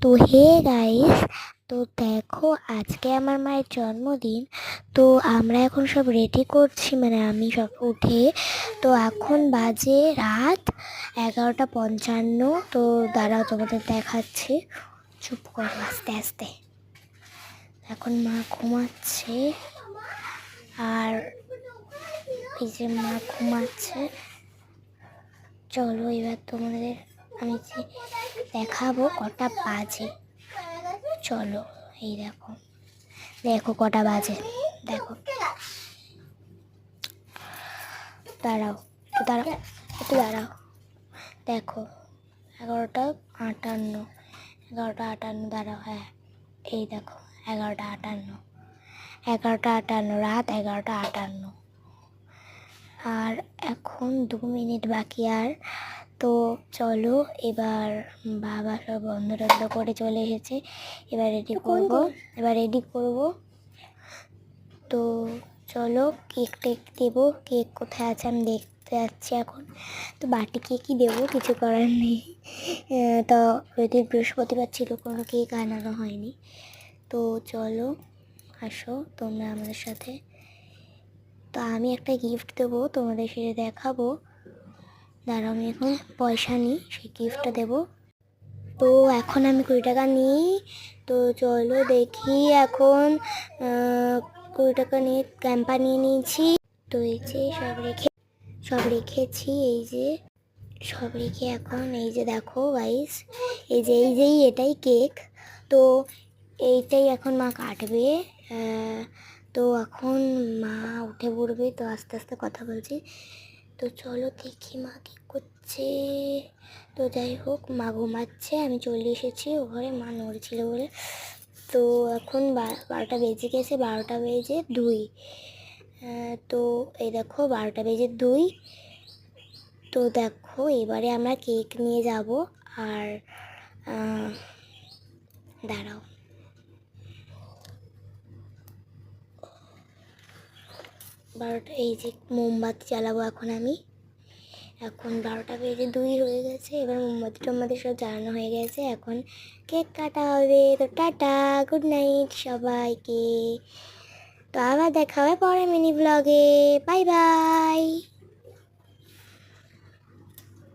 তো hey guys, তো দেখো আজকে আমার মায়ের জন্মদিন। তো আমরা এখন সব রেডি করছি, মানে আমি সব উঠে। তো এখন বাজে রাত 11:55। তো দাঁড়াও তোমাদের দেখাচ্ছি, চুপ করো আস্তে আস্তে। এখন মা ঘুমাচ্ছে, আর এই যে মা ঘুমাচ্ছে। চলো এবার তোমাদের আমি দেখাবো কটা বাজে। চলো, এই দেখো দেখো কটা বাজে, দেখো। দাঁড়াও একটু, দাঁড়াও একটু, দাঁড়াও। দেখো 11:58, 11:58, দাঁড়াও। হ্যাঁ, এই দেখো 11:58, 11:58, রাত 11:58। আর এখন 2 মিনিট বাকি। আর তো চলো এবার, বাবা সব বন্ধ টন্ধ করে চলে এসেছে। এবার রেডি করবো। তো চলো কেক টেক দেবো। কেক কোথায় আছে আমি দেখতে যাচ্ছি এখন। তো বাটি কেকই দেবো, কিছু করার নেই। তো ওইদিন বৃহস্পতিবার ছিল, কোনো কেক আনানো হয়নি। তো চলো আসো তোমরা আমাদের সাথে। তো আমি একটা গিফট দেবো তোমাদের, সেটা দেখাবো। দাঁড়াও, আমি এখন পয়সা নিই, সেই গিফটটা দেবো। তো এখন আমি 20 টাকা নিই। তো চলো দেখি এখন 20 টাকা নিয়ে ক্যাম্পা নিয়ে নিয়েছি। তো এই যে সব রেখেছি, এই যে সব রেখে এখন এই যে দেখো গাইস, এই যে এটাই কেক। তো এইটাই এখন মা কাটবে। তো এখন মা উঠে পড়বে, তো আস্তে আস্তে কথা বলছি। তো চলো দেখি মা কি করছে। তো যাই হোক, মা ঘুমাচ্ছে, আমি চলে এসেছি ও ঘরে, মা নড়ছিল বলে। তো এখন 12টা বেজে গেছে, 12টা বেজে 2। তো এই দেখো 12টা বেজে 2। তো দেখো এবারে আমরা কেক নিয়ে যাব। আর দাঁড়াও, এই যে মোমবাতি জ্বালাবো এখন আমি। এখন 12টা বেজে 2 হয়ে গেছে, এবার মোমবাতি টোমবাতি সব জ্বালানো হয়ে গেছে, এখন কেক কাটা হবে। তো টাটা, গুড নাইট সবাইকে। তো আবার দেখা হবে পরে মিনি ব্লগে। Bye bye.